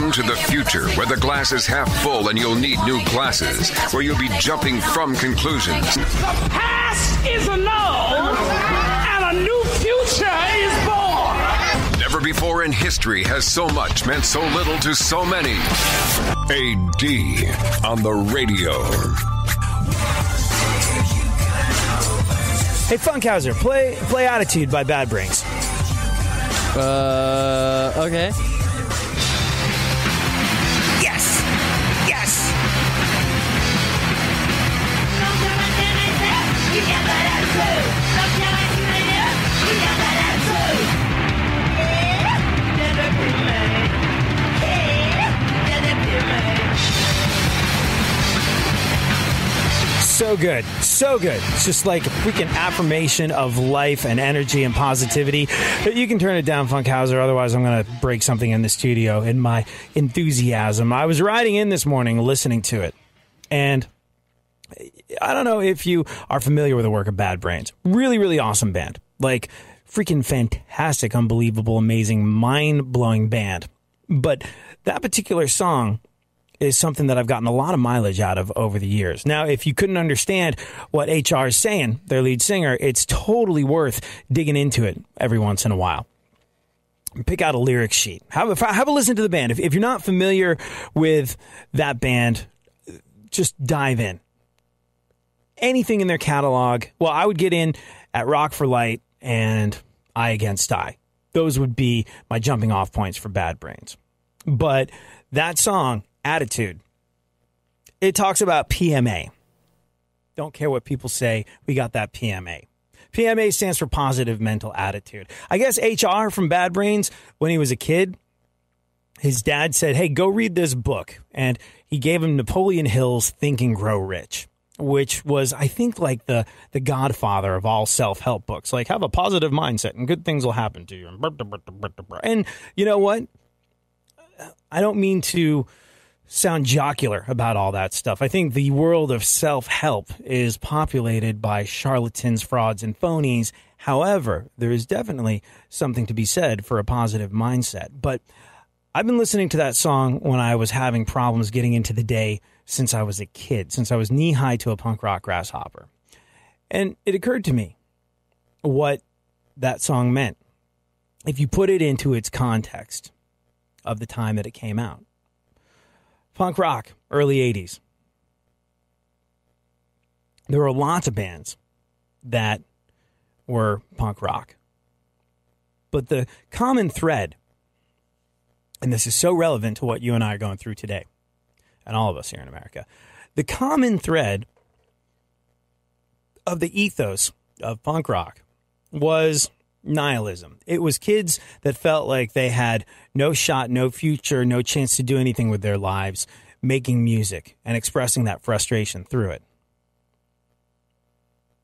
Welcome to the future, where the glass is half full and you'll need new glasses, where you'll be jumping from conclusions. The past is annulled, and a new future is born. Never before in history has so much meant so little to so many. AD on the radio. Hey, Funkhouser, play Attitude by Bad Brains. Okay. Yes! Yes! So good. So good. It's just like a freaking affirmation of life and energy and positivity. You can turn it down, Funkhouser, otherwise I'm going to break something in the studio in my enthusiasm. I was riding in this morning listening to it, and I don't know if you are familiar with the work of Bad Brains. Really, really awesome band. Like, freaking fantastic, unbelievable, amazing, mind-blowing band. But that particular song is something that I've gotten a lot of mileage out of over the years. Now, if you couldn't understand what HR is saying, their lead singer, it's totally worth digging into it every once in a while. Pick out a lyric sheet. Have a listen to the band. If you're not familiar with that band, just dive in. Anything in their catalog, well, I would get in at Rock for Light and Eye Against Eye. Those would be my jumping off points for Bad Brains. But that song, Attitude, it talks about P.M.A. Don't care what people say, we got that P.M.A. P.M.A. stands for positive mental attitude. I guess HR from Bad Brains, when he was a kid, his dad said, hey, go read this book. And he gave him Napoleon Hill's Think and Grow Rich, which was, I think, like the godfather of all self-help books. Like, have a positive mindset and good things will happen to you. And you know what? I don't mean to sound jocular about all that stuff. I think the world of self-help is populated by charlatans, frauds, and phonies. However, there is definitely something to be said for a positive mindset. But I've been listening to that song when I was having problems getting into the day since I was a kid, since I was knee-high to a punk rock grasshopper. And it occurred to me what that song meant if you put it into its context of the time that it came out. Punk rock, early 80s. There were lots of bands that were punk rock. But the common thread, and this is so relevant to what you and I are going through today, and all of us here in America, the common thread of the ethos of punk rock was nihilism. It was kids that felt like they had no shot, no future, no chance to do anything with their lives, making music and expressing that frustration through it.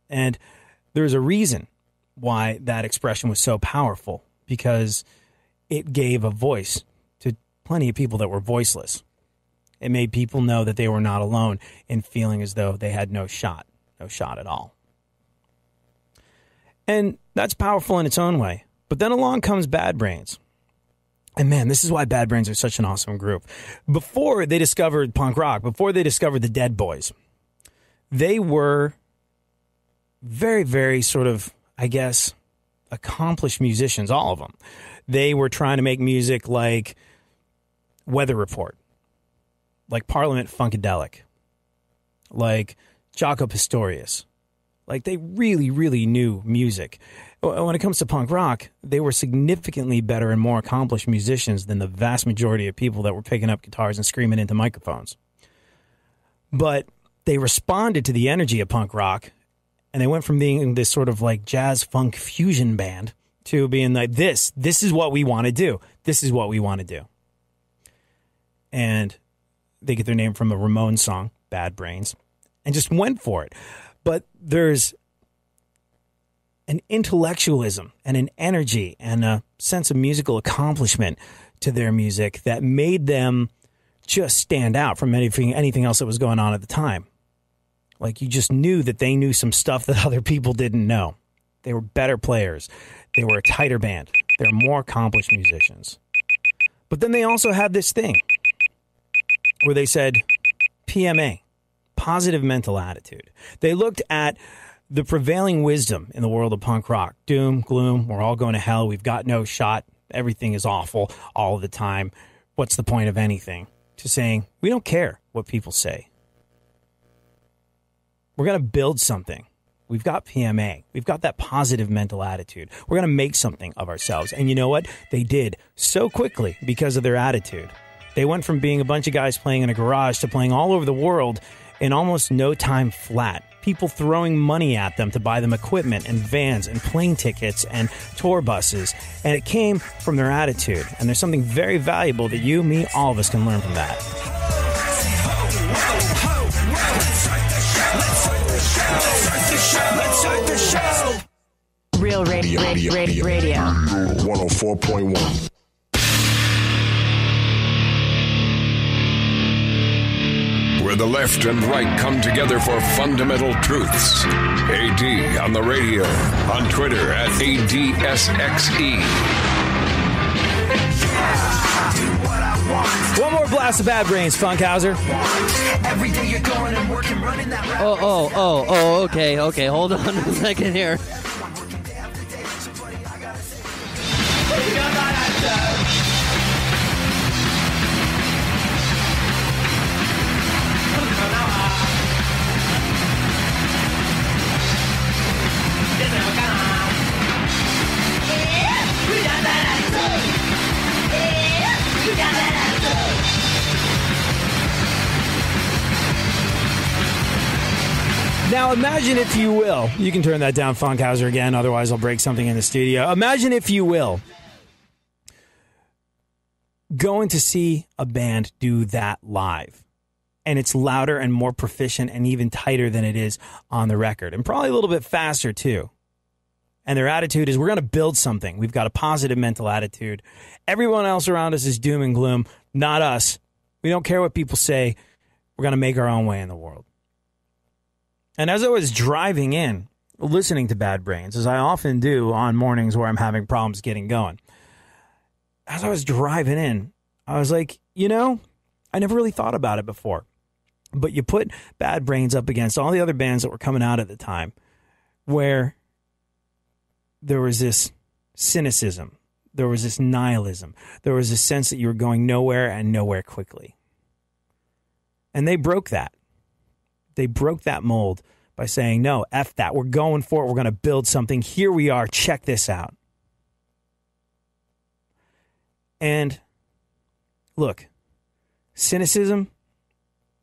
And there's a reason why that expression was so powerful, because it gave a voice to plenty of people that were voiceless. It made people know that they were not alone in feeling as though they had no shot at all. And that's powerful in its own way. But then along comes Bad Brains. And man, this is why Bad Brains are such an awesome group. Before they discovered punk rock, before they discovered the Dead Boys, they were very, very sort of, I guess, accomplished musicians, all of them. They were trying to make music like Weather Report, like Parliament Funkadelic, like Jaco Pastorius. Like, they really, really knew music. When it comes to punk rock, they were significantly better and more accomplished musicians than the vast majority of people that were picking up guitars and screaming into microphones. But they responded to the energy of punk rock, and they went from being this sort of like jazz funk fusion band to being like, this is what we want to do. This is what we want to do. And they get their name from a Ramones song, Bad Brains, and just went for it. But there's an intellectualism and an energy and a sense of musical accomplishment to their music that made them just stand out from anything else that was going on at the time. Like, you just knew that they knew some stuff that other people didn't know. They were better players. They were a tighter band. They were more accomplished musicians. But then they also had this thing where they said P.M.A, positive mental attitude. They looked at the prevailing wisdom in the world of punk rock. Doom, gloom, we're all going to hell. We've got no shot. Everything is awful all the time. What's the point of anything? To saying, we don't care what people say. We're going to build something. We've got P.M.A. We've got that positive mental attitude. We're going to make something of ourselves. And you know what? They did so quickly because of their attitude. They went from being a bunch of guys playing in a garage to playing all over the world in almost no time flat. People throwing money at them to buy them equipment and vans and plane tickets and tour buses. And it came from their attitude. And there's something very valuable that you, me, all of us can learn from that. Real radio. 104.1. Where the left and right come together for fundamental truths. AD on the radio, on Twitter at ADSXE. One more blast of Bad Brains, Funkhouser. Okay. Hold on a second here. Now, imagine if you will, you can turn that down, Funkhouser, again, otherwise I'll break something in the studio. Imagine if you will, going to see a band do that live. And it's louder and more proficient and even tighter than it is on the record. And probably a little bit faster, too. And their attitude is, we're going to build something. We've got a positive mental attitude. Everyone else around us is doom and gloom, not us. We don't care what people say. We're going to make our own way in the world. And as I was driving in, listening to Bad Brains, as I often do on mornings where I'm having problems getting going, as I was driving in, I was like, I never really thought about it before. But you put Bad Brains up against all the other bands that were coming out at the time, where there was this cynicism, there was this nihilism, there was a sense that you were going nowhere and nowhere quickly. And they broke that. They broke that mold by saying, no, F that. We're going for it. We're going to build something. Here we are. Check this out. And look, cynicism,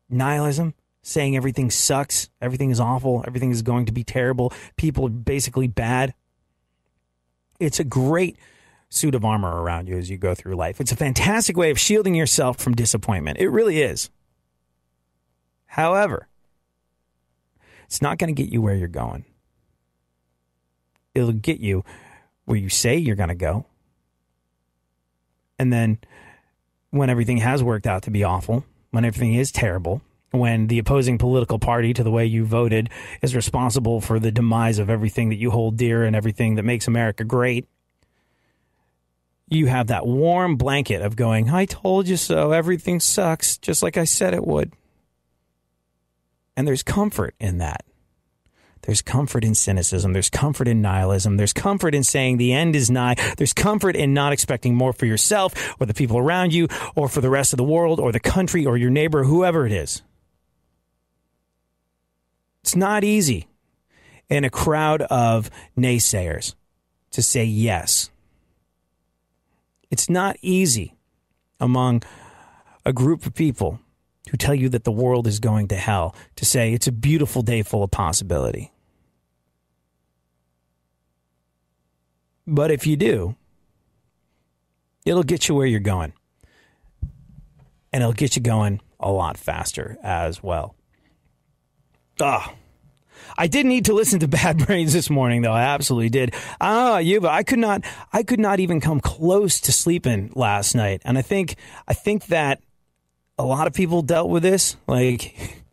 nihilism, saying everything sucks, everything is awful, everything is going to be terrible, people are basically bad. It's a great suit of armor around you as you go through life. It's a fantastic way of shielding yourself from disappointment. It really is. However, it's not going to get you where you're going. It'll get you where you say you're going to go. And then when everything has worked out to be awful, when everything is terrible, when the opposing political party to the way you voted is responsible for the demise of everything that you hold dear and everything that makes America great, you have that warm blanket of going, I told you so, everything sucks, just like I said it would. And there's comfort in that. There's comfort in cynicism. There's comfort in nihilism. There's comfort in saying the end is nigh. There's comfort in not expecting more for yourself or the people around you or for the rest of the world or the country or your neighbor, whoever it is. It's not easy in a crowd of naysayers to say yes. It's not easy among a group of people who tell you that the world is going to hell to say it's a beautiful day full of possibility. But if you do, it'll get you where you're going. And it'll get you going a lot faster as well. I did need to listen to Bad Brains this morning, though. I absolutely did. I don't know about you, but I could not even come close to sleeping last night. And I think that a lot of people dealt with this. Like,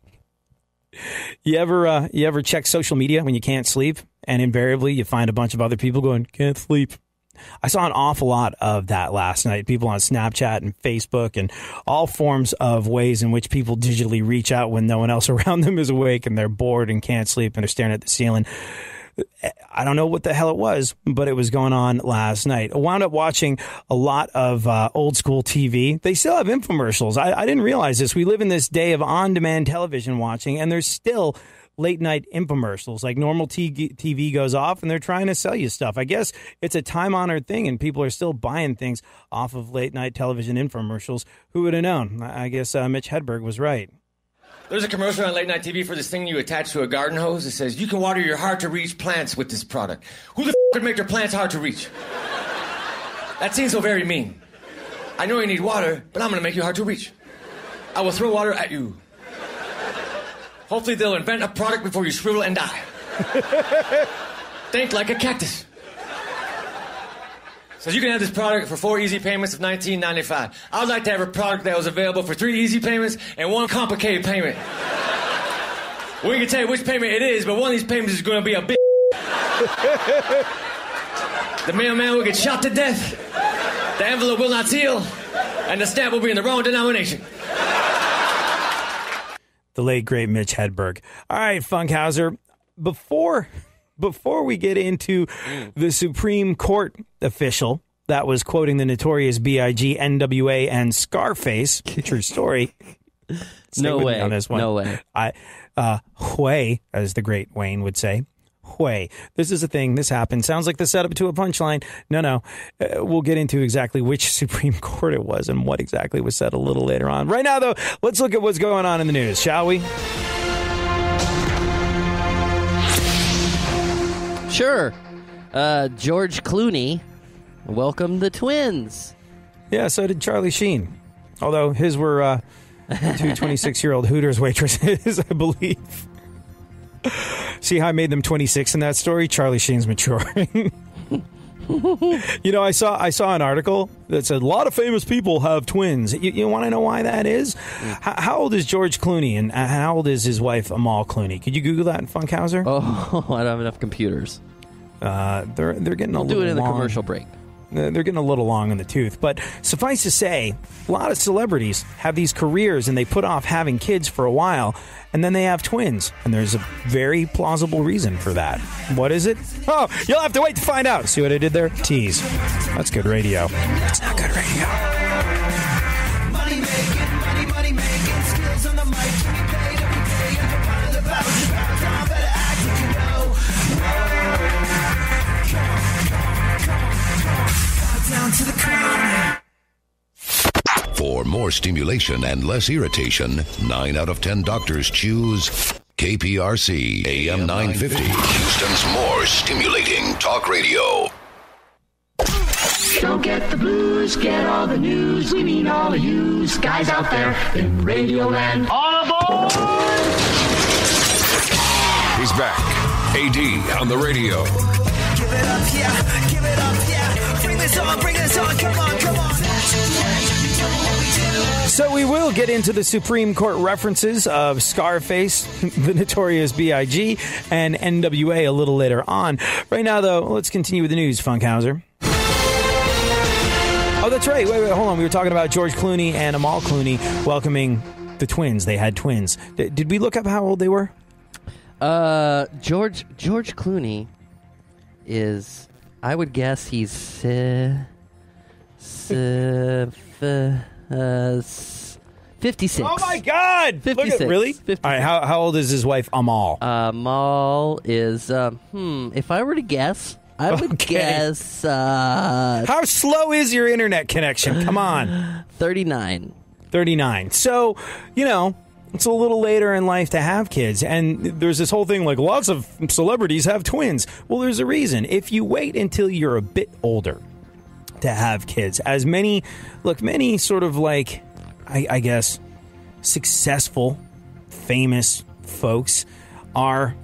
you ever check social media when you can't sleep, and invariably you find a bunch of other people going, can't sleep. I saw an awful lot of that last night. People on Snapchat and Facebook and all forms of ways in which people digitally reach out when no one else around them is awake and they're bored and can't sleep and are staring at the ceiling. I don't know what the hell it was, but it was going on last night. I wound up watching a lot of old school TV. They still have infomercials. I didn't realize this. We live in this day of on-demand television watching, and there's still late-night infomercials. Like normal TV goes off, and they're trying to sell you stuff. I guess it's a time-honored thing, and people are still buying things off of late-night television infomercials. Who would have known? I guess Mitch Hedberg was right. There's a commercial on late-night TV for this thing you attach to a garden hose. It says, you can water your hard-to-reach plants with this product. Who the would make their plants hard to reach? That seems so very mean. I know you need water, but I'm going to make you hard to reach. I will throw water at you. Hopefully they'll invent a product before you shrivel and die. Think like a cactus. So you can have this product for 4 easy payments of $19.95. I would like to have a product that was available for 3 easy payments and 1 complicated payment. We can tell you which payment it is, but one of these payments is going to be a big... The mailman will get shot to death, the envelope will not seal, and the stamp will be in the wrong denomination. The late, great Mitch Hedberg. All right, Funkhouser, before we get into the Supreme Court official that was quoting the notorious B.I.G., NWA, and Scarface, true story. No way. On this one. No way. Hue, as the great Wayne would say. Hue. This is a thing. This happened. Sounds like the setup to a punchline. No. We'll get into exactly which Supreme Court it was and what exactly was said a little later on. Right now, though, let's look at what's going on in the news, shall we? Sure. George Clooney welcomed the twins. Yeah, so did Charlie Sheen. Although his were 2 26-year-old Hooters waitresses, I believe. See how I made them 26 in that story? Charlie Sheen's maturing. You know, I saw an article that said a lot of famous people have twins. You want to know why that is? How old is George Clooney, and how old is his wife Amal Clooney? Could you Google that in Funkhouser? Oh, I don't have enough computers. They're getting a little long. Do it in the commercial break. They're getting a little long in the tooth. But suffice to say, a lot of celebrities have these careers and they put off having kids for a while, and then they have twins. And there's a very plausible reason for that. What is it? Oh, you'll have to wait to find out. See what I did there? Tease. That's good radio. It's not good radio. Money making, skills on the mic. We paid every day and we're part of the battle. Better act if you know. Down to the crown. For more stimulation and less irritation, 9 out of 10 doctors choose KPRC AM 950, Houston's more stimulating talk radio. Don't get the blues, get all the news. We mean all of you guys out there in Radio Land. All aboard! He's back. AD on the radio. Give it up, yeah. Give it up, yeah. Bring this on. Come on. So we will get into the Supreme Court references of Scarface, the notorious B.I.G., and NWA a little later on. Right now, though, let's continue with the news, Funkhouser. Oh, that's right. Wait, hold on. We were talking about George Clooney and Amal Clooney welcoming the twins. They had twins. Did we look up how old they were? George Clooney is, I would guess he's 56. Oh my God! 56. Really? 56. All right. How old is his wife Amal? Amal is if I were to guess, I would guess. How slow is your internet connection? Come on. 39. 39. So, it's a little later in life to have kids. And there's this whole thing like lots of celebrities have twins. Well, there's a reason. If you wait until you're a bit older to have kids, as many sort of like, I guess, successful, famous folks are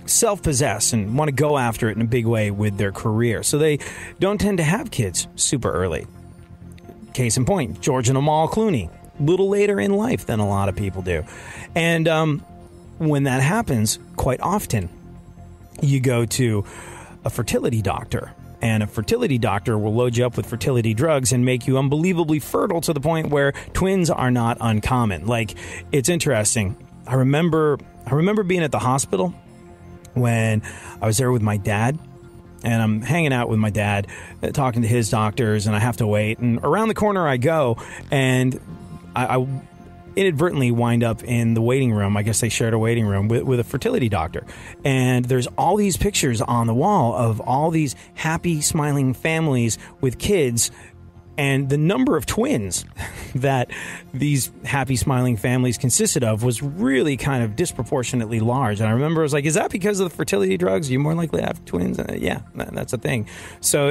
self-possessed and want to go after it in a big way with their career. So they don't tend to have kids super early. Case in point, George and Amal Clooney, a little later in life than a lot of people do. And when that happens, quite often, you go to a fertility doctor. and a fertility doctor will load you up with fertility drugs and make you unbelievably fertile to the point where twins are not uncommon. Like, it's interesting. I remember being at the hospital when I was there with my dad, and I'm hanging out with my dad, talking to his doctors, and I have to wait. And around the corner I go, and I inadvertently wind up in the waiting room. I guess they shared a waiting room with a fertility doctor. And there's all these pictures on the wall of all these happy, smiling families with kids. And the number of twins that these happy, smiling families consisted of was really kind of disproportionately large. And I remember I was like, is that because of the fertility drugs? Are you more likely to have twins? Yeah, that's a thing. So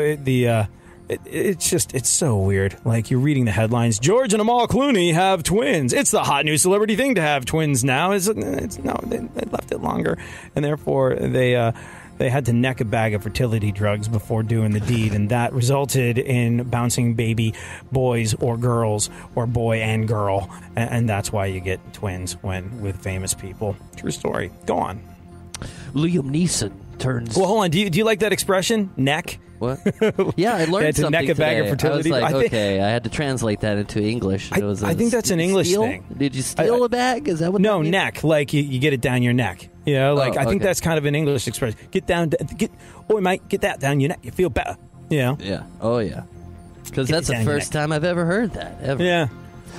it's so weird. Like, you're reading the headlines, George and Amal Clooney have twins. It's the hot new celebrity thing to have twins now. It's no, they left it longer. And therefore, they had to neck a bag of fertility drugs before doing the deed, and that resulted in bouncing baby boys or girls or boy and girl, and that's why you get twins with famous people. True story. Go on. Liam Neeson turns... Well, hold on. Do you like that expression? Neck? What? Yeah, I learned to something neck a bag today. of fertility. I was like, I had to translate that into English. I think that's an English thing. Did you steal a bag? Is that what? No, neck. Like you get it down your neck. You know, like I think that's kind of an English expression. Get mate, get that down your neck. You feel better. You know? Yeah. Oh yeah. Because that's the first time I've ever heard that. Ever. Yeah.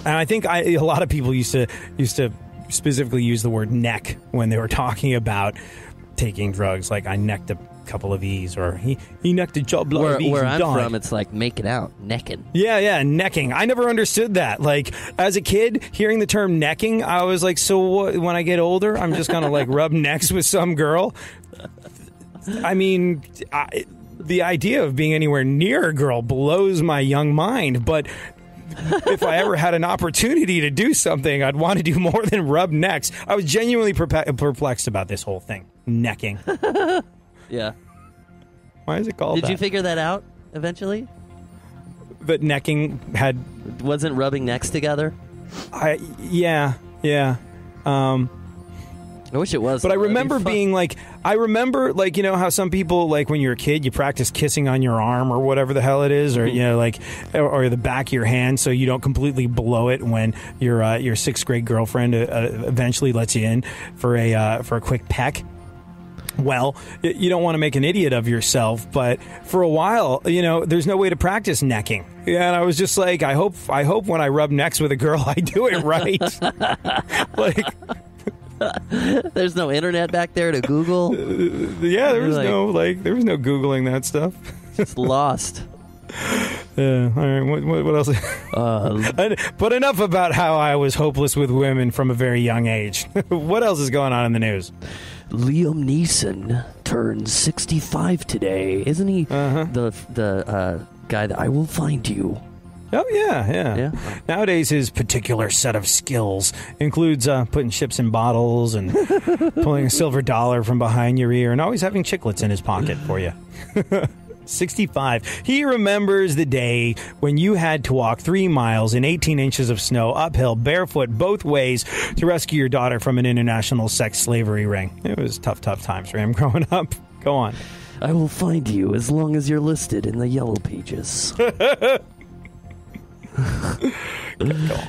And I think a lot of people used to specifically use the word neck when they were talking about taking drugs. Like, I necked a couple of E's, or he necked a job of E's. Where I'm died. from, it's like making out, necking. Yeah, necking. I never understood that. Like, as a kid, hearing the term necking, I was like, so what, when I get older, I'm just gonna like rub necks with some girl? I mean, the idea of being anywhere near a girl blows my young mind, but if I ever had an opportunity to do something, I'd want to do more than rub necks. I was genuinely perplexed about this whole thing. Necking. Yeah. Why is it called that? Did you figure that out eventually? That necking wasn't rubbing necks together? Yeah. I wish it was. But I remember being like, you know how some people, like when you're a kid, you practice kissing on your arm or whatever the hell it is, or, you know, like, or the back of your hand so you don't completely blow it when your sixth grade girlfriend eventually lets you in for a quick peck. Well, you don't want to make an idiot of yourself, but for a while, you know, there's no way to practice necking. Yeah, and I was just like, I hope when I rub necks with a girl, I do it right. Like, there's no internet back there to Google. Yeah, there was no Googling that stuff. It's lost. Yeah. All right. What else? But enough about how I was hopeless with women from a very young age. What else is going on in the news? Liam Neeson turns 65 today, isn't he? The guy that I Will Find You. Oh, yeah. Nowadays, his particular set of skills includes putting chips in bottles and pulling a silver dollar from behind your ear and always having chiclets in his pocket for you. 65. He remembers the day when you had to walk 3 miles in 18 inches of snow uphill, barefoot, both ways to rescue your daughter from an international sex slavery ring. It was tough times for him growing up. Go on. I will find you as long as you're listed in the yellow pages.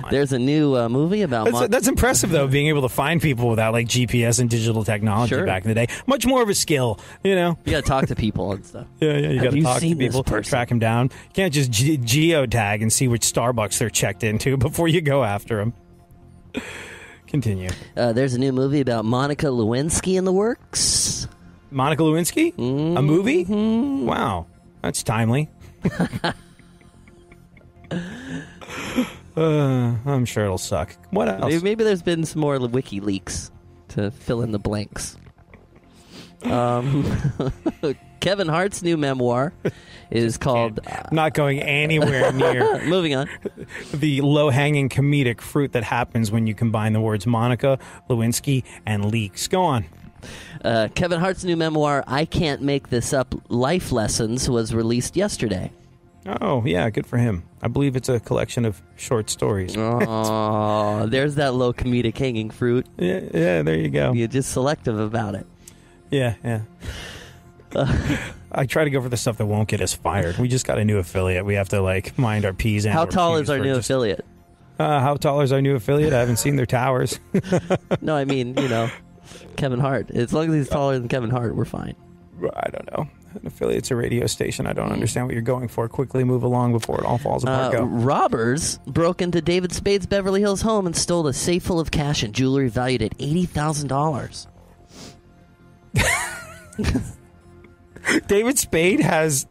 There's a new movie about... That's impressive, though, being able to find people without like GPS and digital technology back in the day. Much more of a skill, you know? You gotta talk to people and stuff. Yeah, you gotta talk to people, track them down. You can't just geotag and see which Starbucks they're checked into before you go after them. Continue. There's a new movie about Monica Lewinsky in the works. Monica Lewinsky? Mm-hmm. A movie? Mm-hmm. Wow. That's timely. I'm sure it'll suck. What else? Maybe there's been some more WikiLeaks to fill in the blanks. Kevin Hart's new memoir is called... Not going anywhere near... Moving on. The low-hanging comedic fruit that happens when you combine the words Monica Lewinsky and leaks. Go on. Kevin Hart's new memoir, I Can't Make This Up, Life Lessons, was released yesterday. Oh, yeah, good for him. I believe it's a collection of short stories. Oh, there's that low comedic hanging fruit. Yeah, there you go. You're just selective about it. Yeah. I try to go for the stuff that won't get us fired. We just got a new affiliate. We have to like mind our P's and How our tall Q's is our new affiliate? How tall is our new affiliate? I haven't seen their towers. No, I mean, Kevin Hart. As long as he's taller than Kevin Hart, we're fine. I don't know. An affiliate's a radio station. I don't understand what you're going for. Quickly move along before it all falls apart. Go. Robbers broke into David Spade's Beverly Hills home and stole a safe full of cash and jewelry valued at $80,000. David Spade has...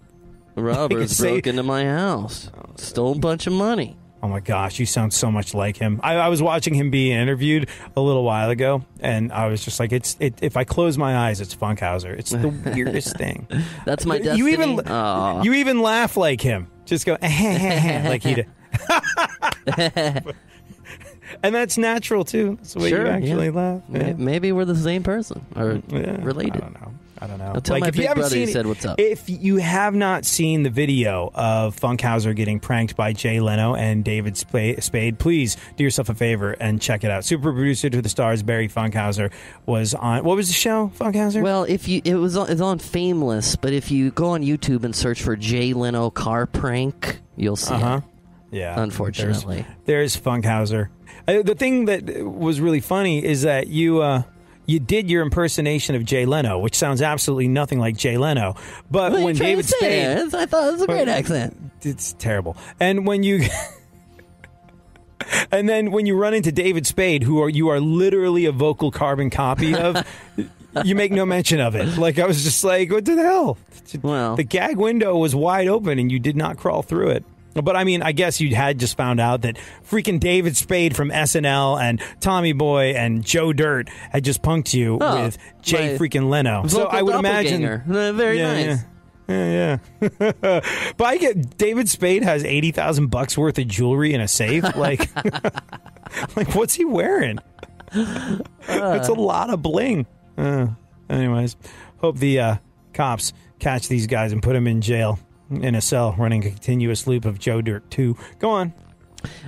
Robbers broke into my house. Stole a bunch of money. Oh my gosh, you sound so much like him. I was watching him being interviewed a little while ago, and I was just like, if I close my eyes, it's Funkhouser. It's the weirdest thing. That's my destiny. You even laugh like him. Just go, like he did. And that's natural, too. That's the way you actually laugh. Yeah. Maybe we're the same person, or related. I don't know. I'll tell my big brother he said what's up. If you have not seen the video of Funkhouser getting pranked by Jay Leno and David Spade, please do yourself a favor and check it out. Super producer to the stars, Barry Funkhouser, was on... What was the show, Funkhouser? Well, it's on Fameless, but if you go on YouTube and search for Jay Leno car prank, you'll see it. Yeah. Unfortunately. There's Funkhouser. The thing that was really funny is that you did your impersonation of Jay Leno, which sounds absolutely nothing like Jay Leno. But when David Spade... I thought it was a great accent. It's terrible. And when you... And then when you run into David Spade, you are literally a vocal carbon copy of... You make no mention of it. Like, I was just like, what the hell? Well, the gag window was wide open and you did not crawl through it. But, I mean, I guess you had just found out that freaking David Spade from SNL and Tommy Boy and Joe Dirt had just punked you with Jay freaking Leno. So I would imagine... Very nice. Yeah. But I get David Spade has $80,000 worth of jewelry in a safe. Like, what's he wearing? It's a lot of bling. Anyways, hope the cops catch these guys and put them in jail. In a cell running a continuous loop of Joe Dirt 2. Go on.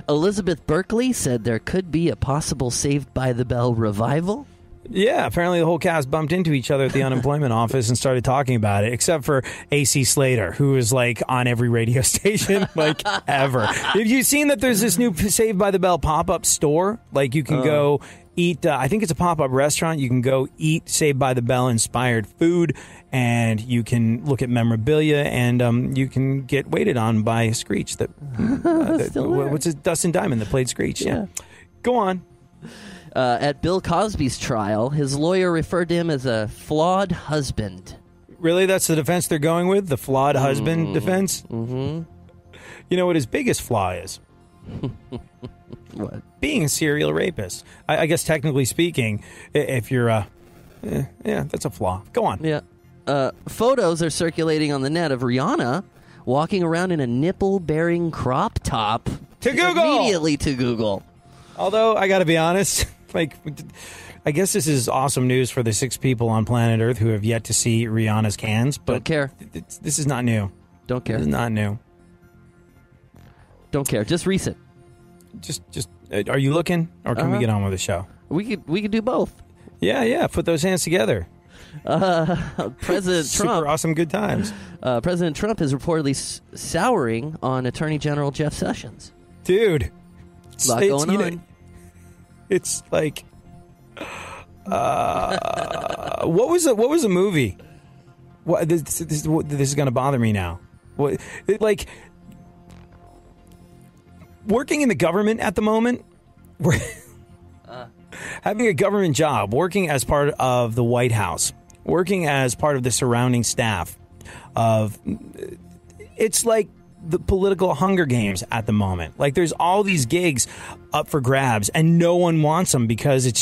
Elizabeth Berkley said there could be a possible Saved by the Bell revival. Yeah, apparently the whole cast bumped into each other at the unemployment office and started talking about it, except for AC Slater, who is like on every radio station, like ever. Have you seen that there's this new Saved by the Bell pop-up store? Like you can go eat, I think it's a pop-up restaurant. You can go eat Saved by the Bell inspired food, and you can look at memorabilia, and you can get waited on by Screech. What's it? Dustin Diamond that played Screech. Yeah. Go on. At Bill Cosby's trial, his lawyer referred to him as a flawed husband. Really? That's the defense they're going with? The flawed husband defense? Mm-hmm. You know what his biggest flaw is? What? Being a serial rapist. I guess technically speaking, if you're that's a flaw. Go on. Yeah. Photos are circulating on the net of Rihanna walking around in a nipple-bearing crop top. To Google! Immediately to Google. Although, I gotta be honest, like, I guess this is awesome news for the 6 people on planet Earth who have yet to see Rihanna's cans, but... Don't care. This is not new. Don't care. This is not new. Don't care. Just recent. Just are you looking, or can we get on with the show? We could do both. Yeah. Put those hands together. President Trump. Super awesome good times. President Trump is reportedly souring on Attorney General Jeff Sessions. Dude. A lot going on. It's like... what was a movie? What this is going to bother me now. Like... Working in the government at the moment, having a government job, working as part of the White House, working as part of the surrounding staff it's like the political Hunger Games at the moment. Like there's all these gigs up for grabs and no one wants them because it's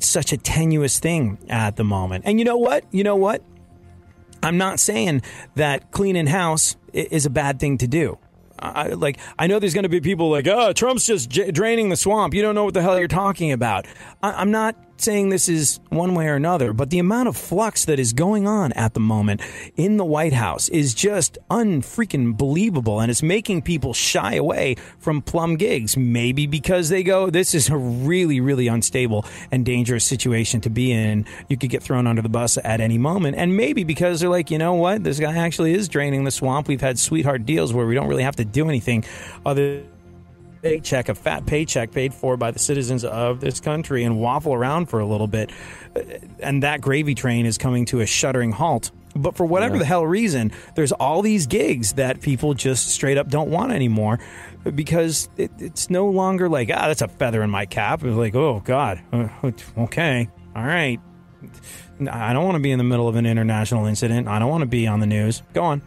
such a tenuous thing at the moment. And you know what? I'm not saying that cleaning house is a bad thing to do. I know there's going to be people like, Trump's just draining the swamp. You don't know what the hell you're talking about. I'm not saying this is one way or another, but the amount of flux that is going on at the moment in the White House is just unfreaking believable, and it's making people shy away from plum gigs. Maybe because they go, this is a really, really unstable and dangerous situation to be in. You could get thrown under the bus at any moment. And maybe because they're like, you know what? This guy actually is draining the swamp. We've had sweetheart deals where we don't really have to do anything other paycheck, a fat paycheck paid for by the citizens of this country, and waffle around for a little bit. And that gravy train is coming to a shuddering halt. But for whatever the hell reason, there's all these gigs that people just straight up don't want anymore because it's no longer like, that's a feather in my cap. It's like, oh, God, okay, all right. I don't want to be in the middle of an international incident. I don't want to be on the news. Go on.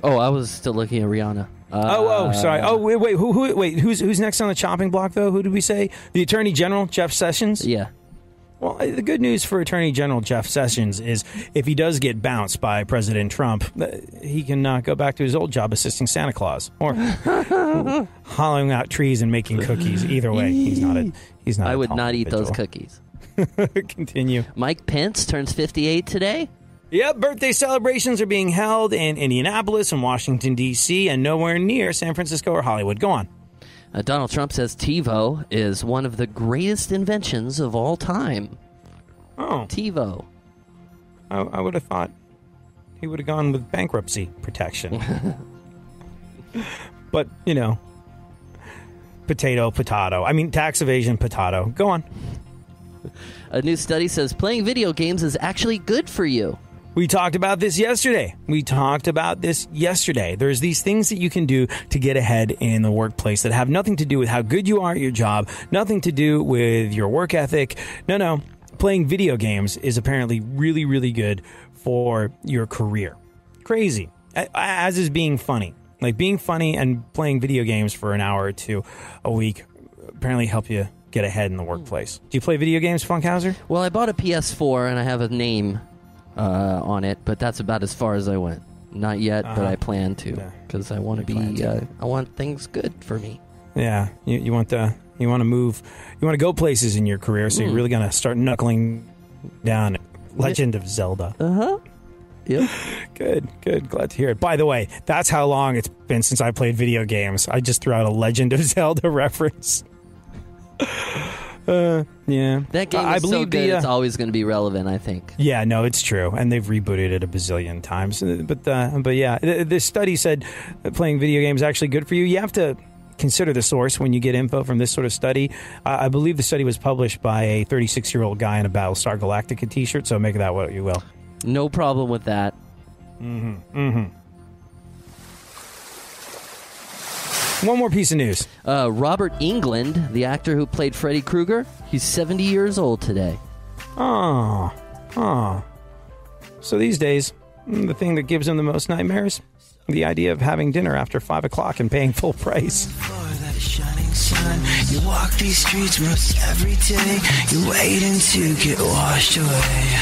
Oh, I was still looking at Rihanna. Sorry. Oh, wait. Who's next on the chopping block, though? Who did we say? The Attorney General, Jeff Sessions? Yeah. Well, the good news for Attorney General Jeff Sessions is if he does get bounced by President Trump, he can go back to his old job assisting Santa Claus or hollowing out trees and making cookies. Either way, he's not. I would not eat those cookies. Continue. Mike Pence turns 58 today. Yep, birthday celebrations are being held in Indianapolis and Washington, D.C., and nowhere near San Francisco or Hollywood. Go on. Donald Trump says TiVo is one of the greatest inventions of all time. Oh. TiVo. I would have thought he would have gone with bankruptcy protection. But, potato. I mean, tax evasion, potato. Go on. A new study says playing video games is actually good for you. We talked about this yesterday. There's these things that you can do to get ahead in the workplace that have nothing to do with how good you are at your job, nothing to do with your work ethic. No. Playing video games is apparently really, really good for your career. Crazy. As is being funny. Like being funny and playing video games for an hour or two a week apparently help you get ahead in the workplace. Do you play video games, Funkhouser? Well, I bought a PS4 and I have a name on it, but that's about as far as I went. Not yet, but I plan to because I want to I want things good for me. Yeah, you want to move, you want to go places in your career, so you're really gonna start knuckling down. Legend of Zelda. Yep. Good. Glad to hear it. By the way, that's how long it's been since I played video games. I just threw out a Legend of Zelda reference. Yeah. That game is so good, it's always going to be relevant, I think. Yeah, no, it's true. And they've rebooted it a bazillion times. But yeah, this study said that playing video games is actually good for you. You have to consider the source when you get info from this sort of study. I believe the study was published by a 36-year-old guy in a Battlestar Galactica t-shirt, so make of that what you will. No problem with that. One more piece of news. Robert Englund, the actor who played Freddy Krueger, he's 70 years old today. Oh. So these days, the thing that gives him the most nightmares? The idea of having dinner after 5 o'clock and paying full price. You walk these streets most every day. You're waiting to get washed away.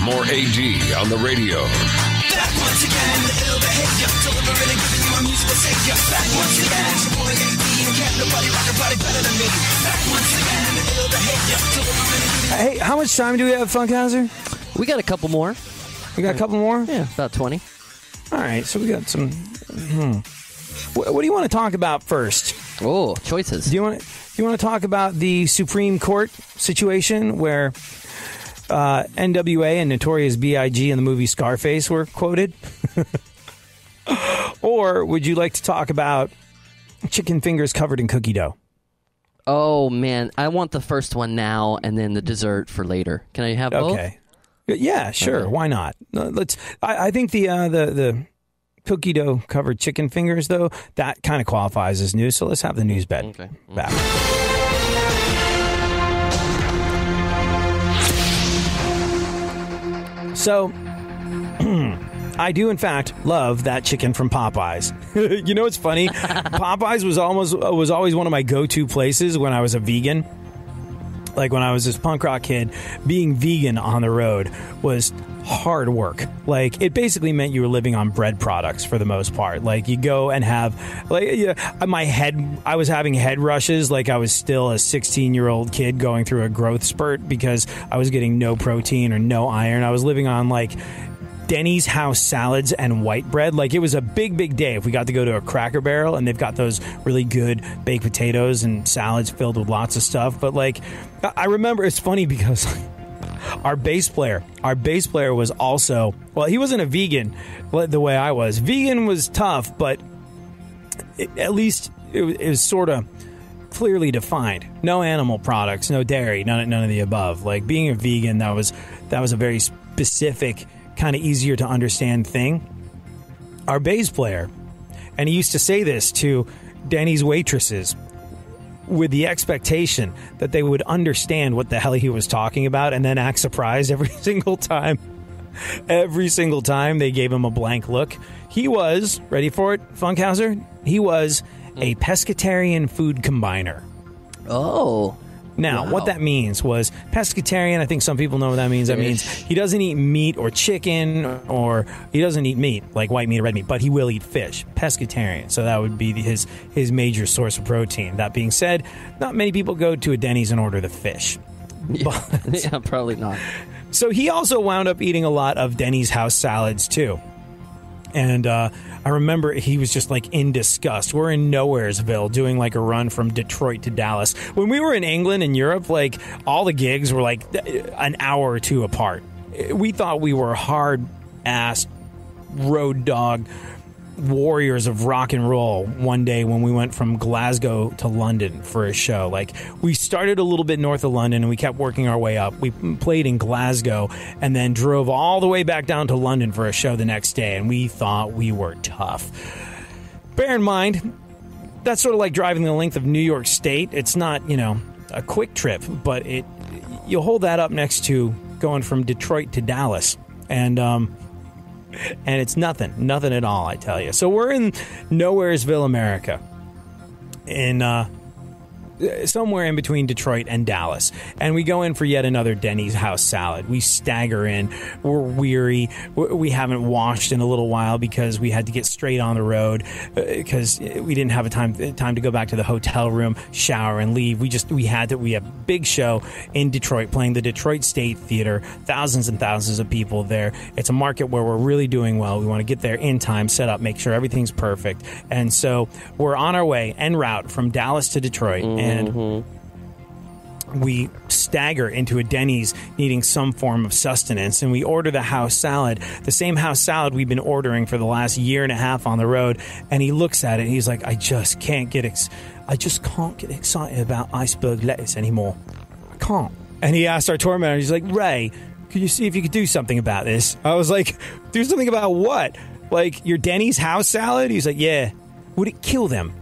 More AD on the radio. Back once again, the ill behavior, delivering and giving you a musical savior. Back once again, it's your boy AD, and can't nobody rock a body better than me. Back once again, the ill behavior, delivering and giving you. Hey, how much time do we have, Funkhouser? We got a couple more. We got a couple more? Yeah, about 20. All right, so we got some. What do you want to talk about first? Oh, choices. Do you want to talk about the Supreme Court situation where NWA and Notorious B.I.G. in the movie Scarface were quoted? Or would you like to talk about chicken fingers covered in cookie dough? Oh, man. I want the first one now and then the dessert for later. Can I have both? Okay. Yeah, sure. Okay. Why not? I think the cookie dough covered chicken fingers, though, that kind of qualifies as news. So let's have the news back. So, I do, in fact, love that chicken from Popeyes. You know what's funny? Popeyes was always one of my go-to places when I was a vegan. Like when I was this punk rock kid, being vegan on the road was hard work. Like it basically meant you were living on bread products for the most part. Like you go and have I was having head rushes like I was still a 16-year-old kid going through a growth spurt because I was getting no protein or no iron. I was living on like Denny's house salads and white bread. Like it was a big day if we got to go to a Cracker Barrel and they've got those really good baked potatoes and salads filled with lots of stuff. But like I remember, it's funny because our bass player was also, well, he wasn't a vegan the way I was. Vegan was tough, but at least it was sort of clearly defined. No animal products, no dairy, none of the above. Like being a vegan, that was a very specific, kind of easier to understand thing. Our bass player, and he used to say this to Denny's waitresses with the expectation that they would understand what the hell he was talking about and then act surprised every single time. Every single time they gave him a blank look. He was, ready for it, Funkhouser? He was a pescatarian food combiner. Oh. Now, wow. What that means was pescatarian. I think some people know what that means. That means he doesn't eat meat or chicken, or he doesn't eat meat, like white meat or red meat, but he will eat fish. Pescatarian. So that would be his major source of protein. That being said, not many people go to a Denny's and order the fish. Yeah, probably not. So he also wound up eating a lot of Denny's house salads, too. And I remember he was just like in disgust. We're in Nowheresville doing like a run from Detroit to Dallas. When we were in England and Europe, like all the gigs were like an hour or two apart. We thought we were hard-ass road dog warriors of rock and roll one day when we went from Glasgow to London for a show. Like we started a little bit north of London and we kept working our way up. We played in Glasgow and then drove all the way back down to London for a show the next day, and we thought we were tough. Bear in mind, that's sort of like driving the length of New York State. It's not, a quick trip, but you'll hold that up next to going from Detroit to Dallas. And it's nothing at all, I tell you. So we're in Nowheresville, America, in somewhere in between Detroit and Dallas, and we go in for yet another Denny's house salad. We stagger in. We're weary. We haven't washed in a little while because we had to get straight on the road because we didn't have time to go back to the hotel room, shower, and leave. We had a big show in Detroit playing the Detroit State Theater. Thousands and thousands of people there. It's a market where we're really doing well. We want to get there in time, set up, make sure everything's perfect. And so we're on our way en route from Dallas to Detroit. And we stagger into a Denny's needing some form of sustenance, and we order the house salad, the same house salad we've been ordering for the last year and a half on the road. And he looks at it and he's like, I just can't get excited about iceberg lettuce anymore. I can't. And he asked our tour manager, he's like, Ray, could you see if you could do something about this? I was like, do something about what? Like your Denny's house salad? He's like, yeah. Would it kill them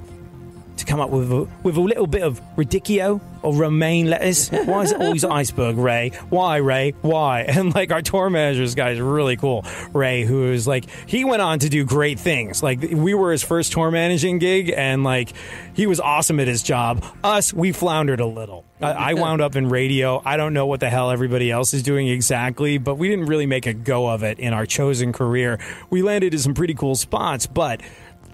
to come up with a little bit of radicchio or romaine lettuce? Why is it always iceberg, Ray? Why, Ray? Why? And like our tour manager, this guy is really cool, Ray, who is like, he went on to do great things. Like we were his first tour managing gig, and like he was awesome at his job. Us, we floundered a little. I wound up in radio. I don't know what the hell everybody else is doing exactly, but we didn't really make a go of it in our chosen career. We landed in some pretty cool spots, but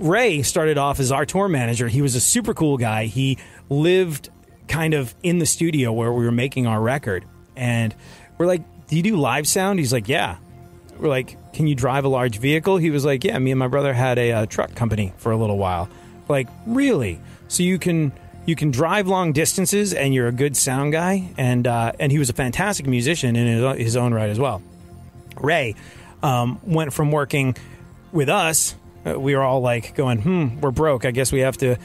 Ray started off as our tour manager. He was a super cool guy. He lived kind of in the studio where we were making our record. And we're like, do you do live sound? He's like, yeah. We're like, can you drive a large vehicle? He was like, yeah, me and my brother had a truck company for a little while. Like, really? So you can drive long distances and you're a good sound guy? And he was a fantastic musician in his own right as well. Ray went from working with us. We were all like going, we're broke. I guess we have to,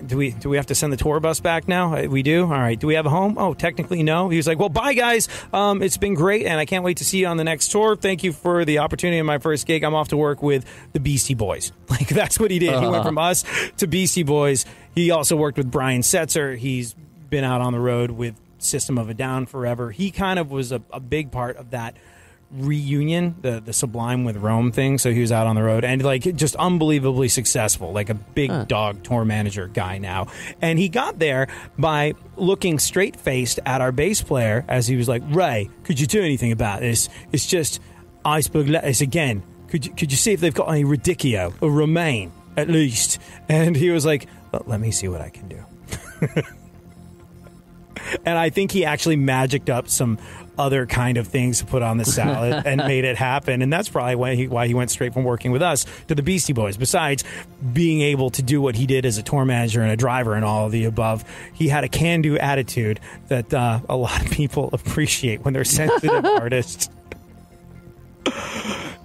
do we have to send the tour bus back now? We do? All right. Do we have a home? Oh, technically no. He was like, well, bye guys. It's been great. And I can't wait to see you on the next tour. Thank you for the opportunity in my first gig. I'm off to work with the Beastie Boys. Like that's what he did. He went from us to Beastie Boys. He also worked with Brian Setzer. He's been out on the road with System of a Down forever. He kind of was a big part of that reunion, the Sublime with Rome thing. So he was out on the road and like just unbelievably successful, like a big dog tour manager guy now. And he got there by looking straight faced at our bass player as he was like, Ray, could you do anything about this? It's just iceberg lettuce again. Could you see if they've got any radicchio or romaine at least? And he was like, well, let me see what I can do. And I think he actually magicked up some other kind of things to put on the salad and made it happen. And that's probably why he went straight from working with us to the Beastie Boys. Besides being able to do what he did as a tour manager and a driver and all of the above, he had a can-do attitude that a lot of people appreciate when they're sensitive artists.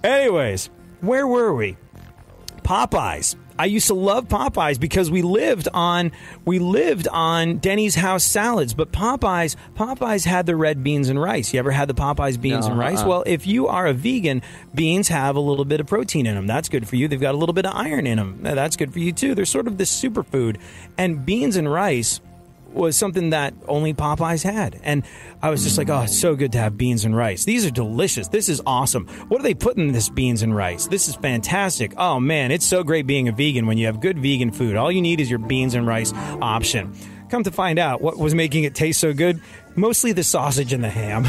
Anyways, where were we? Popeyes. I used to love Popeyes because we lived on Denny's house salads, but Popeyes had the red beans and rice. You ever had the Popeyes beans and rice? Well, if you are a vegan, beans have a little bit of protein in them. That's good for you. They've got a little bit of iron in them. That's good for you too. They're sort of this superfood. And beans and rice was something that only Popeyes had. And I was just like, oh, it's so good to have beans and rice. These are delicious. This is awesome. What are they putting in this beans and rice? This is fantastic. Oh, man, it's so great being a vegan when you have good vegan food. All you need is your beans and rice option. Come to find out, what was making it taste so good? Mostly the sausage and the ham.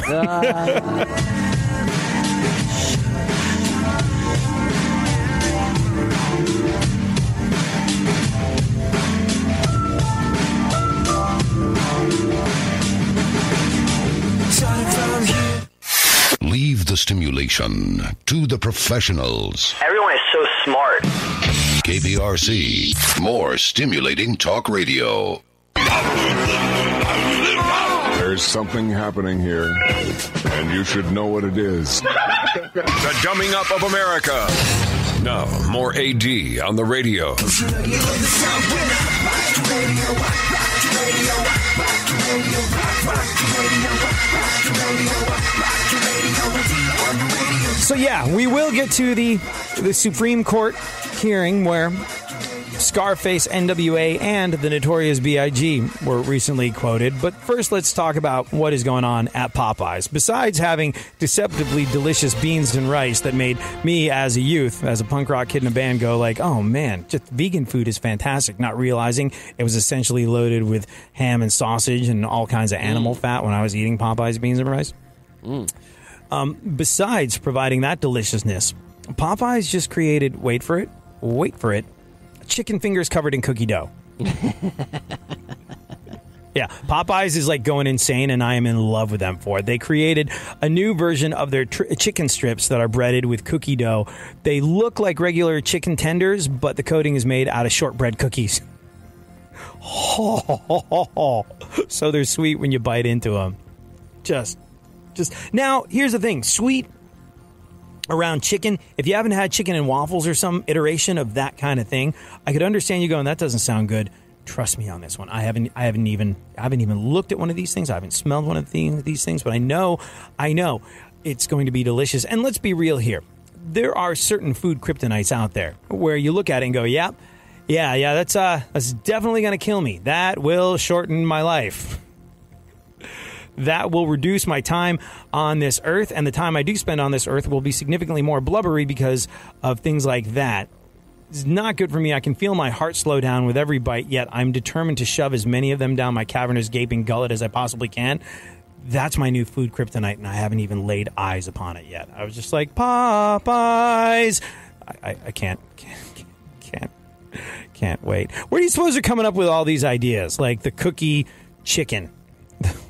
Leave the stimulation to the professionals. Everyone is so smart. KPRC, more stimulating talk radio. There's something happening here, and you should know what it is. The dumbing up of America. Now, more AD on the radio. So yeah, we will get to the Supreme Court hearing where Scarface NWA and the Notorious B.I.G. were recently quoted. But first, let's talk about what is going on at Popeyes. Besides having deceptively delicious beans and rice that made me as a youth, as a punk rock kid in a band, go like, oh man, just vegan food is fantastic, not realizing it was essentially loaded with ham and sausage and all kinds of animal fat when I was eating Popeyes beans and rice. Besides providing that deliciousness, Popeyes just created, wait for it, chicken fingers covered in cookie dough. Yeah, Popeyes is like going insane, and I am in love with them for it. They created a new version of their chicken strips that are breaded with cookie dough. They look like regular chicken tenders, but the coating is made out of shortbread cookies. So they're sweet when you bite into them. Just now, here's the thing. Sweet around chicken, if you haven't had chicken and waffles or some iteration of that kind of thing, I could understand you going, that doesn't sound good. Trust me on this one. I haven't even looked at one of these things. I haven't smelled one of these things, but I know it's going to be delicious. And let's be real here. There are certain food kryptonites out there where you look at it and go, yeah, that's definitely going to kill me. That will shorten my life. That will reduce my time on this earth, and the time I do spend on this earth will be significantly more blubbery because of things like that. It's not good for me. I can feel my heart slow down with every bite, yet I'm determined to shove as many of them down my cavernous, gaping gullet as I possibly can. That's my new food kryptonite, and I haven't even laid eyes upon it yet. I was just like, Popeyes! I can't wait. Where do you suppose they're coming up with all these ideas? Like the cookie chicken.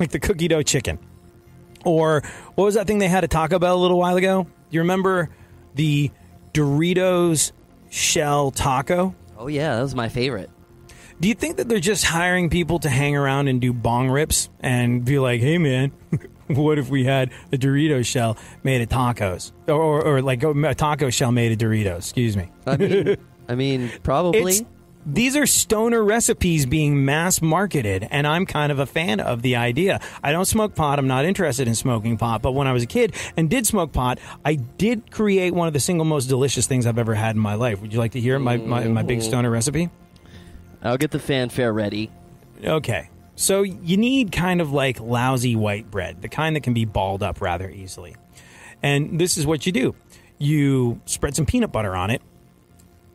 Like the cookie dough chicken. Or what was that thing they had at Taco Bell a little while ago? You remember the Doritos shell taco? Oh, yeah, that was my favorite. Do you think that they're just hiring people to hang around and do bong rips and be like, hey, man, what if we had a Dorito shell made of tacos? Or like a taco shell made of Doritos, excuse me. I mean, probably. These are stoner recipes being mass marketed, and I'm kind of a fan of the idea. I don't smoke pot. I'm not interested in smoking pot. But when I was a kid and did smoke pot, I did create one of the single most delicious things I've ever had in my life. Would you like to hear my big stoner recipe? I'll get the fanfare ready. Okay. So you need kind of like lousy white bread, the kind that can be balled up rather easily. And this is what you do. You spread some peanut butter on it.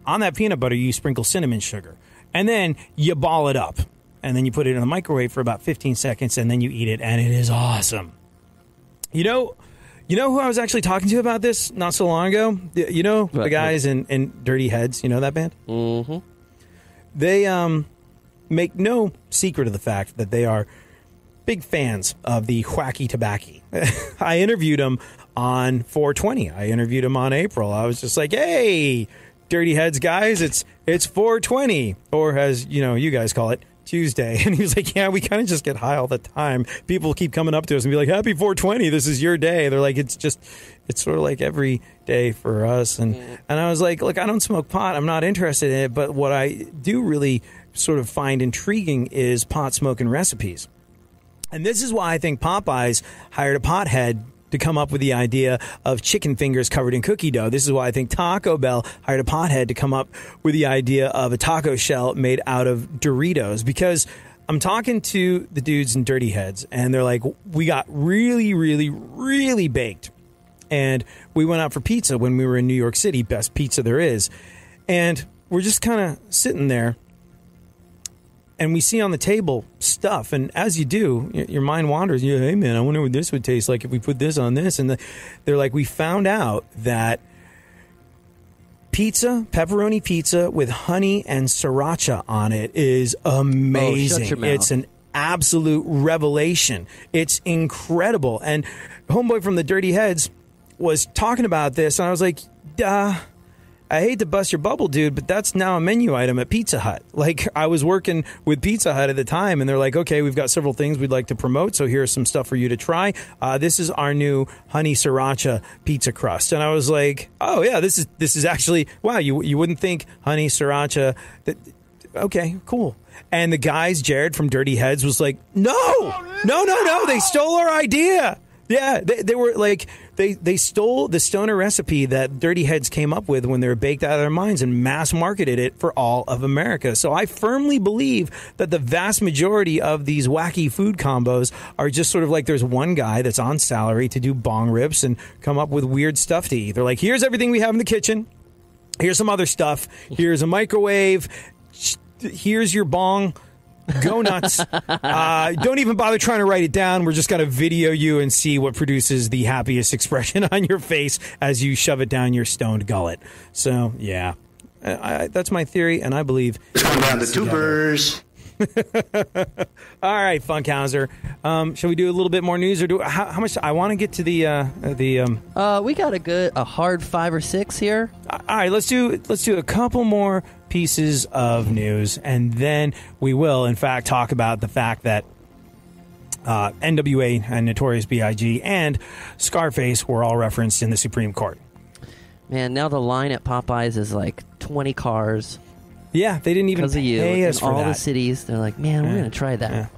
On that peanut butter, you sprinkle cinnamon sugar. And then you ball it up. And then you put it in the microwave for about 15 seconds, and then you eat it, and it is awesome. You know who I was actually talking to about this not so long ago? You know the guys in Dirty Heads? You know that band? Mm-hmm. They make no secret of the fact that they are big fans of the wacky tobacco. I interviewed them on 420. I interviewed them on April. I was just like, hey, Dirty Heads guys, it's 420, or as you guys call it, Tuesday. And he was like, yeah, we kind of just get high all the time. People keep coming up to us and be like, happy 420, this is your day. They're like, it's sort of like every day for us. And I was like, look, I don't smoke pot. I'm not interested in it. But what I do really sort of find intriguing is pot smoking recipes. And this is why I think Popeyes hired a pothead to come up with the idea of chicken fingers covered in cookie dough. This is why I think Taco Bell hired a pothead to come up with the idea of a taco shell made out of Doritos. Because I'm talking to the dudes in Dirty Heads, and they're like, we got really, really, really baked. And we went out for pizza when we were in New York City, best pizza there is. And we're just kind of sitting there, and we see on the table stuff. And as you do, your mind wanders. You're like, hey, man, I wonder what this would taste like if we put this on this. And they're like, we found out that pizza, pepperoni pizza with honey and sriracha on it is amazing. Oh, shut your mouth. It's an absolute revelation. It's incredible. And homeboy from the Dirty Heads was talking about this, and I was like, duh. I hate to bust your bubble, dude, but that's now a menu item at Pizza Hut. Like, I was working with Pizza Hut at the time, and they're like, okay, we've got several things we'd like to promote, so here's some stuff for you to try. This is our new honey sriracha pizza crust. And I was like, oh, yeah, this is actually, wow, you wouldn't think honey sriracha. Okay, cool. And the guys, Jared from Dirty Heads, was like, no, they stole our idea. Yeah, they were like, they stole the stoner recipe that Dirty Heads came up with when they were baked out of their minds and mass marketed it for all of America. So I firmly believe that the vast majority of these wacky food combos are just sort of like there's one guy that's on salary to do bong rips and come up with weird stuff to eat. They're like, here's everything we have in the kitchen. Here's some other stuff. Here's a microwave. Here's your bong. Go nuts. Don't even bother trying to write it down. We're just going to video you and see what produces the happiest expression on your face as you shove it down your stoned gullet. So, yeah, that's my theory, and I believe... Come down the tubers. All right, Funkhouser. Shall we do a little bit more news, or how much? I want to get to the. We got a hard 5 or 6 here. All right, let's do a couple more pieces of news, and then we will, in fact, talk about the fact that NWA and Notorious B.I.G. and Scarface were all referenced in the Supreme Court. Man, now the line at Popeyes is like 20 cars. Yeah, they didn't even pay us for all that. the cities. They're like, man, we're going to try that.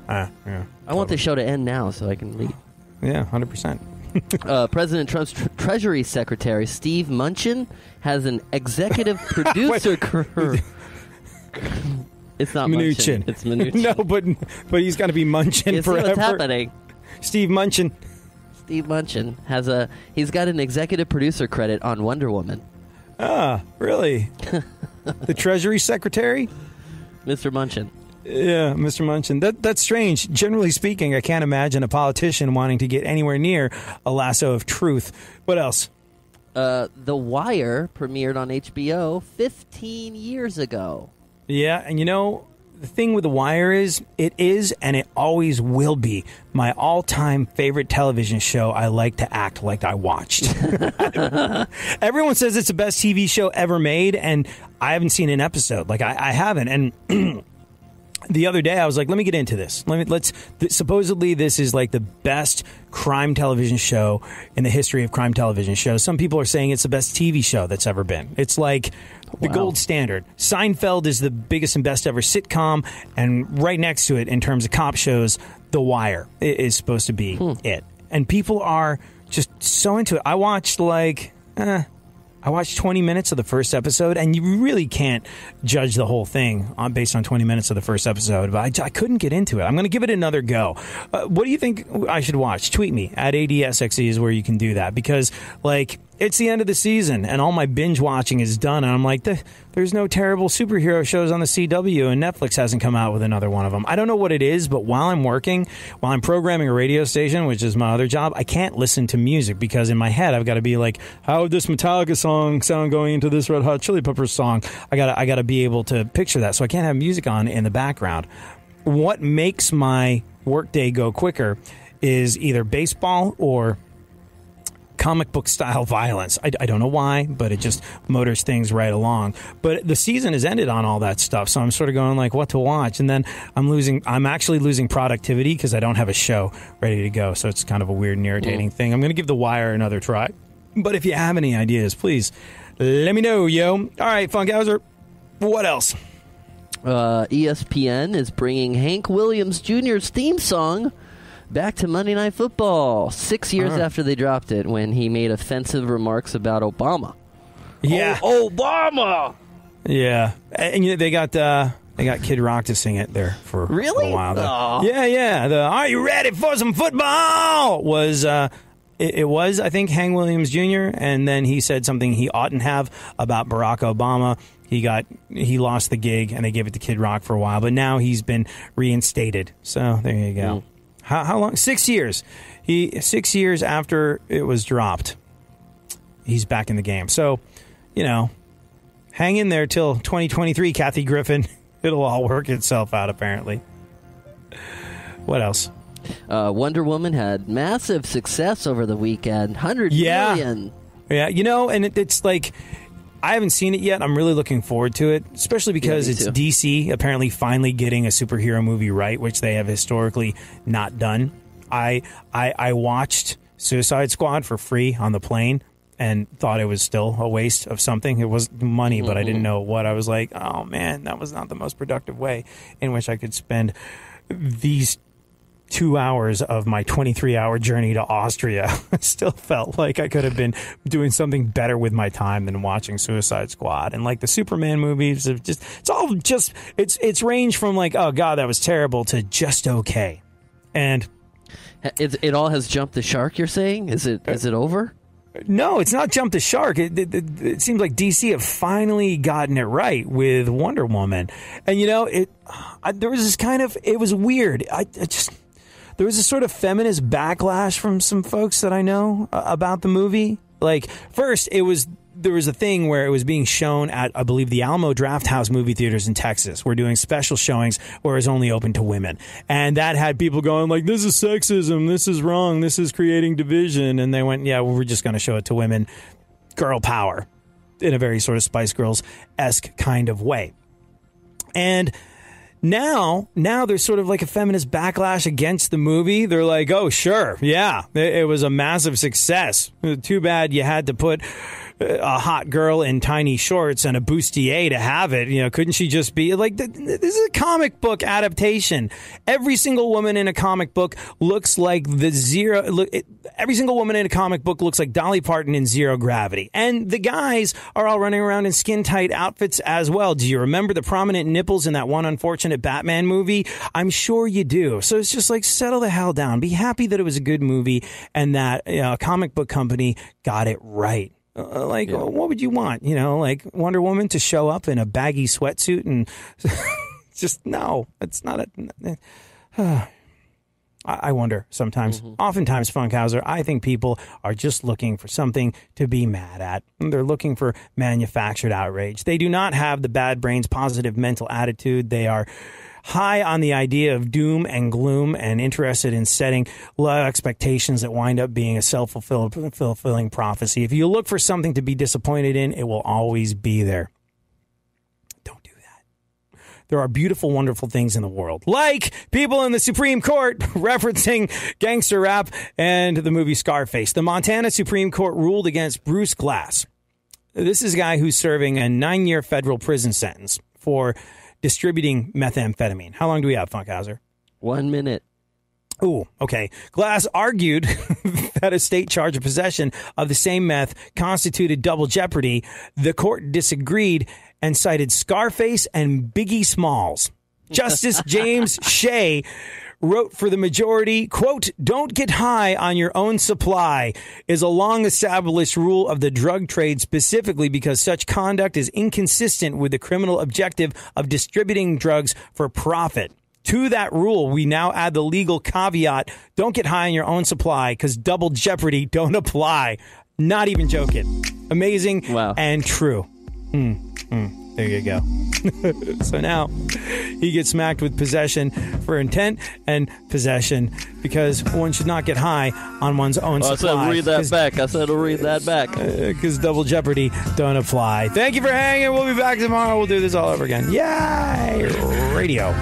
Yeah. I want the show to end now so I can leave. Yeah, 100%. President Trump's Treasury Secretary Steve Mnuchin has an executive producer career. It's not Mnuchin. It's Mnuchin. No, but he's got to be Mnuchin forever. What's happening? Steve Mnuchin. Steve Mnuchin he's got an executive producer credit on Wonder Woman. Ah, really? The Treasury Secretary? Mr. Mnuchin. Yeah, Mr. Mnuchin. That's strange. Generally speaking, I can't imagine a politician wanting to get anywhere near a lasso of truth. What else? The Wire premiered on HBO 15 years ago. Yeah, and the thing with The Wire is, it is and it always will be my all-time favorite television show I like to act like I watched. Everyone says it's the best TV show ever made, and I haven't seen an episode. Like, I haven't. And the other day, I was like, let me get into this. Supposedly, this is like the best crime television show in the history of crime television shows. Some people are saying it's the best TV show that's ever been. It's like the gold standard. Seinfeld is the biggest and best ever sitcom, and right next to it, in terms of cop shows, The Wire is supposed to be it. And people are just so into it. I watched I I watched 20 minutes of the first episode, and you really can't judge the whole thing based on 20 minutes of the first episode, but I couldn't get into it. I'm going to give it another go. What do you think I should watch? Tweet me at ADSXE is where you can do that, because, like, it's the end of the season, and all my binge watching is done, and I'm like, there's no terrible superhero shows on the CW, and Netflix hasn't come out with another one of them. I don't know what it is, but while I'm working, while I'm programming a radio station, which is my other job, I can't listen to music, because in my head, I've got to be like, how would this Metallica song sound going into this Red Hot Chili Peppers song? I gotta be able to picture that, so I can't have music on in the background. What makes my workday go quicker is either baseball or comic book style violence. I don't know why, but it just motors things right along. But the season has ended on all that stuff, so I'm sort of going like, what to watch? And then I'm actually losing productivity because I don't have a show ready to go. So it's kind of a weird and irritating thing. I'm going to give The Wire another try. But if you have any ideas, please let me know, yo. All right, Funkhouser, what else? ESPN is bringing Hank Williams Jr.'s theme song back to Monday Night Football 6 years after they dropped it, when he made offensive remarks about Obama. Yeah, Obama. Yeah, and they got Kid Rock to sing it there for a while. Yeah. Are you ready for some football? It was I think Hank Williams Jr. and then he said something he oughtn't have about Barack Obama. He lost the gig and they gave it to Kid Rock for a while, but now he's been reinstated. So there you go. How long? 6 years. 6 years after it was dropped, he's back in the game. So, hang in there till 2023, Kathy Griffin. It'll all work itself out, apparently. What else? Wonder Woman had massive success over the weekend. 100 million. Yeah, and it's like, I haven't seen it yet. I'm really looking forward to it, especially because it's DC apparently finally getting a superhero movie right, which they have historically not done. I watched Suicide Squad for free on the plane and thought it was still a waste of something. It was money, but I didn't know what. I was like, oh man, that was not the most productive way in which I could spend these 2 hours of my 23-hour journey to Austria. I still felt like I could have been doing something better with my time than watching Suicide Squad. And like the Superman movies, it's ranged from like, oh god, that was terrible, to just okay. And it all has jumped the shark, you're saying? Is it over? No, it's not jumped the shark. It seems like DC have finally gotten it right with Wonder Woman. And there was this kind of, it was weird. There was a sort of feminist backlash from some folks that I know about the movie. Like, first, there was a thing where it was being shown at, I believe, the Alamo Drafthouse movie theaters in Texas. We're doing special showings where it's only open to women. And that had people going like, this is sexism, this is wrong, this is creating division. And they went, yeah, well, we're just going to show it to women. Girl power. In a very sort of Spice Girls-esque kind of way. And Now there's sort of like a feminist backlash against the movie. They're like, oh, sure, yeah, it was a massive success. Too bad you had to put a hot girl in tiny shorts and a bustier to have it. Couldn't she just be like, this is a comic book adaptation. Every single woman in a comic book looks like every single woman in a comic book looks like Dolly Parton in Zero Gravity. And the guys are all running around in skin tight outfits as well. Do you remember the prominent nipples in that one unfortunate Batman movie? I'm sure you do. So it's just like, settle the hell down. Be happy that it was a good movie and that a comic book company got it right. What would you want? Like Wonder Woman to show up in a baggy sweatsuit and just, no, it's not I wonder sometimes, oftentimes, Funkhouser, I think people are just looking for something to be mad at. They're looking for manufactured outrage. They do not have the bad brains, positive mental attitude. They are high on the idea of doom and gloom and interested in setting low expectations that wind up being a self-fulfilling prophecy. If you look for something to be disappointed in, it will always be there. Don't do that. There are beautiful, wonderful things in the world, like people in the Supreme Court referencing gangster rap and the movie Scarface. The Montana Supreme Court ruled against Bruce Glass. This is a guy who's serving a 9-year federal prison sentence for distributing methamphetamine. How long do we have, Funkhouser? 1 minute. Ooh, okay. Glass argued that a state charge of possession of the same meth constituted double jeopardy. The court disagreed and cited Scarface and Biggie Smalls. Justice James Shea wrote for the majority, quote, "Don't get high on your own supply is a long-established rule of the drug trade, specifically because such conduct is inconsistent with the criminal objective of distributing drugs for profit. To that rule, we now add the legal caveat, don't get high on your own supply because double jeopardy don't apply." Not even joking. Amazing and true. There you go. So now he gets smacked with possession for intent and possession because one should not get high on one's own supply. I said read that back. I said read that back. Because double jeopardy don't apply. Thank you for hanging. We'll be back tomorrow. We'll do this all over again. Yay! Radio.